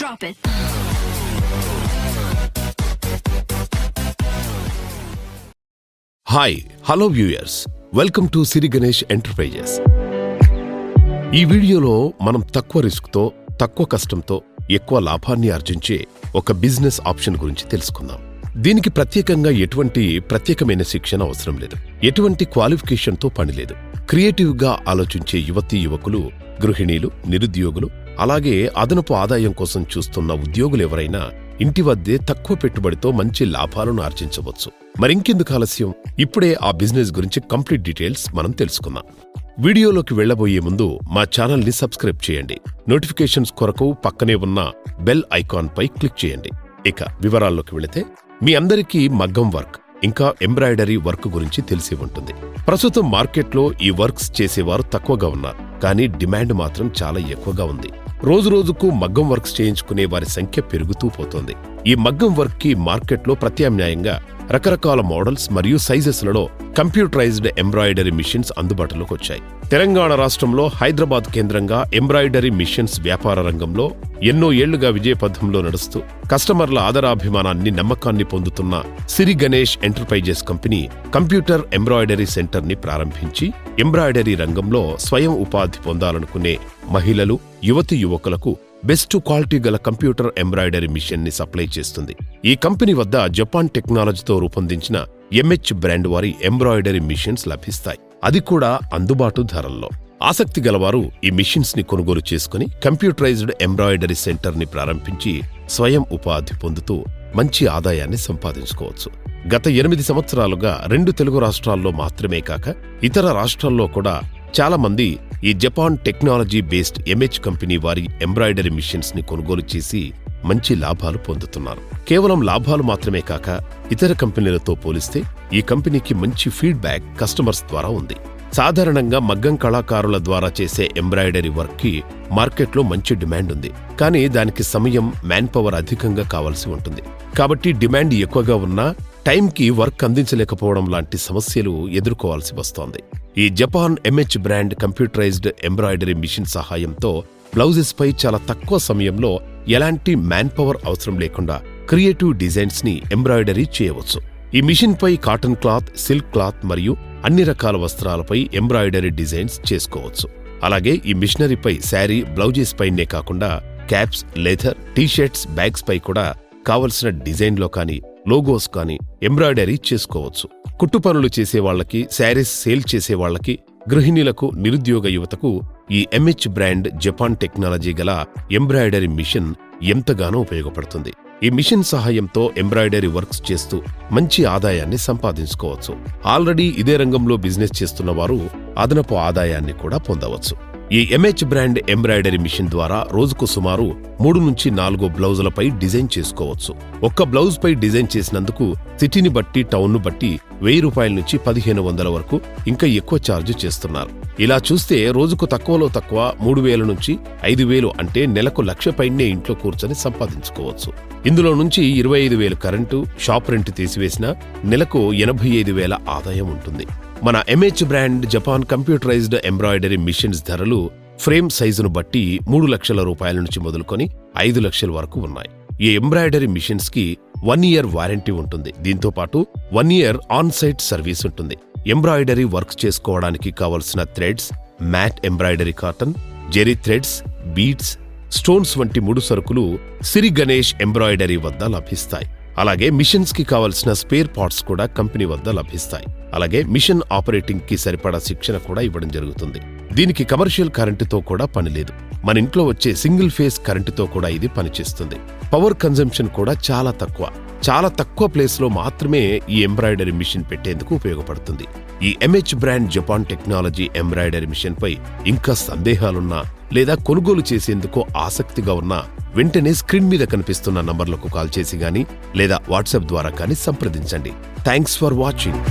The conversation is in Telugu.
Drop it. Hi hello viewers, welcome to Siri Ganesh enterprises. ఈ వీడియోలో మనం తక్కువ రిస్క్తో తక్కువ కష్టంతో ఎక్కువ లాభాన్ని ఆర్జించే ఒక బిజినెస్ ఆప్షన్ గురించి తెలుసుకుందాం. దీనికి ప్రత్యేకంగా ఎటువంటి ప్రత్యేకమైన శిక్షణ అవసరం లేదు, ఎటువంటి క్వాలిఫికేషన్తో పని లేదు. క్రియేటివ్గా ఆలోచించే యువతీ యువకులు, గృహిణీలు, నిరుద్యోగులు, అలాగే అదనపు ఆదాయం కోసం చూస్తున్న ఉద్యోగులు ఎవరైనా ఇంటి వద్దే తక్కువ పెట్టుబడితో మంచి లాభాలను ఆర్జించవచ్చు. మరింకెందుకు ఆలస్యం, ఇప్పుడే ఆ బిజినెస్ గురించి కంప్లీట్ డీటెయిల్స్ మనం తెలుసుకుందాం. వీడియోలోకి వెళ్లబోయే ముందు మా ఛానల్ని సబ్స్క్రైబ్ చేయండి. నోటిఫికేషన్స్ కొరకు పక్కనే ఉన్న బెల్ ఐకాన్ పై క్లిక్ చేయండి. ఇక వివరాల్లోకి వెళితే, మీ అందరికీ మగ్గం వర్క్ ఇంకా ఎంబ్రాయిడరీ వర్క్ గురించి తెలిసి ఉంటుంది. ప్రస్తుతం మార్కెట్లో ఈ వర్క్స్ చేసేవారు తక్కువగా ఉన్నారు, కానీ డిమాండ్ మాత్రం చాలా ఎక్కువగా ఉంది. రోజురోజుకు మగ్గం వర్క్స్ చేయించుకునే వారి సంఖ్య పెరుగుతూ పోతోంది. ఈ మగ్గం వర్క్ కి మార్కెట్లో ప్రత్యామ్నాయంగా రకరకాల మోడల్స్ మరియు సైజెస్లలో కంప్యూటరైజ్డ్ ఎంబ్రాయిడరీ మిషన్స్ అందుబాటులోకి వచ్చాయి. తెలంగాణ రాష్ట్రంలో హైదరాబాద్ కేంద్రంగా ఎంబ్రాయిడరీ మిషన్స్ వ్యాపార రంగంలో ఎన్నో ఏళ్లుగా విజయపథంలో నడుస్తూ కస్టమర్ల ఆదరాభిమానాన్ని, నమ్మకాన్ని పొందుతున్న Siri Ganesh enterprises company computer embroidery centre ని ప్రారంభించి ఎంబ్రాయిడరీ రంగంలో స్వయం ఉపాధి పొందాలనుకునే మహిళలు, యువతీ యువకులకు బెస్ట్ క్వాలిటీ గల కంప్యూటర్ ఎంబ్రాయిడరీ మిషన్ ని సప్లై చేస్తుంది. ఈ కంపెనీ వద్ద జపాన్ టెక్నాలజీతో రూపొందించిన ఎంహెచ్ బ్రాండ్ వారి ఎంబ్రాయిడరీ మిషన్స్ లభిస్తాయి, అది కూడా అందుబాటు ధరల్లో. ఆసక్తి గలవారు ఈ మిషన్స్ ని కొనుగోలు చేసుకుని కంప్యూటరైజ్డ్ ఎంబ్రాయిడరీ సెంటర్ ని ప్రారంభించి స్వయం ఉపాధి పొందుతూ మంచి ఆదాయాన్ని సంపాదించుకోవచ్చు. గత 8 సంవత్సరాలుగా 2 తెలుగు రాష్ట్రాల్లో మాత్రమే కాక ఇతర రాష్ట్రాల్లో కూడా చాలా మంది ఈ Japan technology based MH company వారి ఎంబ్రాయిడరీ మిషన్స్ ని కొనుగోలు చేసి మంచి లాభాలు పొందుతున్నారు. కేవలం లాభాలు మాత్రమే కాక ఇతర కంపెనీలతో పోలిస్తే ఈ కంపెనీకి మంచి ఫీడ్బ్యాక్ కస్టమర్స్ ద్వారా ఉంది. సాధారణంగా మగ్గం కళాకారుల ద్వారా చేసే ఎంబ్రాయిడరీ వర్క్ కి మార్కెట్లో మంచి డిమాండ్ ఉంది, కానీ దానికి సమయం, మ్యాన్ పవర్ అధికంగా కావాల్సి ఉంటుంది. కాబట్టి డిమాండ్ ఎక్కువగా ఉన్నా టైంకి వర్క్ అందించలేకపోవడం లాంటి సమస్యలు ఎదుర్కోవాల్సి వస్తోంది. ఈ Japan MH brand computerized embroidery machine సహాయంతో బ్లౌజెస్ పై చాలా తక్కువ సమయంలో ఎలాంటి మ్యాన్ పవర్ అవసరం లేకుండా క్రియేటివ్ డిజైన్స్ ని ఎంబ్రాయిడరీ చేయవచ్చు. ఈ మిషన్ పై కాటన్ క్లాత్, సిల్క్ క్లాత్ మరియు అన్ని రకాల వస్త్రాలపై ఎంబ్రాయిడరీ డిజైన్స్ చేసుకోవచ్చు. అలాగే ఈ మిషనరీపై శారీ, బ్లౌజెస్ పైనే కాకుండా క్యాప్స్, లెదర్, టీషర్ట్స్, బ్యాగ్స్ పై కూడా కావలసిన డిజైన్లో కానీ, లోగోస్ కానీ ఎంబ్రాయిడరీ చేసుకోవచ్చు. కుట్టు పనులు చేసేవాళ్లకి, శారీస్ సేల్ చేసేవాళ్లకి, గృహిణీలకు, నిరుద్యోగ యువతకు ఈ ఎంహెచ్ బ్రాండ్ జపాన్ టెక్నాలజీ గల ఎంబ్రాయిడరీ మిషన్ ఎంతగానో ఉపయోగపడుతుంది. ఈ మిషన్ సహాయంతో ఎంబ్రాయిడరీ వర్క్స్ చేస్తూ మంచి ఆదాయాన్ని సంపాదించుకోవచ్చు. ఆల్రెడీ ఇదే రంగంలో బిజినెస్ చేస్తున్న వారు అదనపు ఆదాయాన్ని కూడా పొందవచ్చు. ఈ ఎంహెచ్ బ్రాండ్ ఎంబ్రాయిడరీ మిషన్ ద్వారా రోజుకు సుమారు 3 నుంచి 4 బ్లౌజులపై డిజైన్ చేసుకోవచ్చు. ఒక్క బ్లౌజ్ పై డిజైన్ చేసినందుకు సిటీని బట్టి, టౌన్ను బట్టి 1000 రూపాయల నుంచి 1500 వరకు ఇంకా ఎక్కువ ఛార్జ్ చేస్తున్నారు. ఇలా చూస్తే రోజుకు తక్కువలో తక్కువ 3000 నుంచి 5000, అంటే నెలకు 1,00,000 పైనే ఇంట్లో కూర్చొని సంపాదించుకోవచ్చు. ఇందులో నుంచి 25,000 కరెంటు, షాప్ రెంట్ తీసివేసినా నెలకు 85,000 ఆదాయం ఉంటుంది. మన MH brand Japan computerized embroidery machines ధరలు ఫ్రేమ్ సైజును బట్టి 3 లక్షల రూపాయల నుంచి మొదలుకొని 5 లక్షల వరకు ఉన్నాయి. ఈ ఎంబ్రాయిడరీ మిషన్స్ కి 1 ఇయర్ వారంటీ ఉంటుంది. దీంతో పాటు 1 ఇయర్ ఆన్ సైట్ సర్వీస్ ఉంటుంది. ఎంబ్రాయిడరీ వర్క్ చేసుకోవడానికి కావలసిన threads, mat embroidery cotton, zari threads, beads, stones వంటి ముడి సరుకులు సిరి గణేష్ ఎంబ్రాయిడరీ వద్ద లభిస్తాయి. అలాగే మిషన్స్ కి కావలసిన స్పేర్ పార్ట్స్ కూడా కంపెనీ వద్ద లభిస్తాయి. అలాగే మిషన్ ఆపరేటింగ్ కి సరిపడా శిక్షణ కూడా ఇవ్వడం జరుగుతుంది. దీనికి కమర్షియల్ కరెంటుతో కూడా పనిలేదు. మన ఇంట్లో వచ్చే సింగిల్ ఫేస్ కరెంటుతో కూడా ఇది పనిచేస్తుంది. పవర్ కన్జంప్షన్ కూడా చాలా తక్కువ ప్లేస్ లో మాత్రమే ఈ ఎంబ్రాయిడరీ మిషన్ పెట్టేందుకు ఉపయోగపడుతుంది. ఈ MH brand Japan technology embroidery machine పై ఇంకా సందేహాలున్నా లేదా కొనుగోలు చేసేందుకు ఆసక్తిగా ఉన్నా వెంటనే స్క్రీన్ మీద కనిపిస్తున్న నంబర్లకు కాల్ చేసి గానీ లేదా వాట్సాప్ ద్వారా కానీ సంప్రదించండి. Thanks for watching.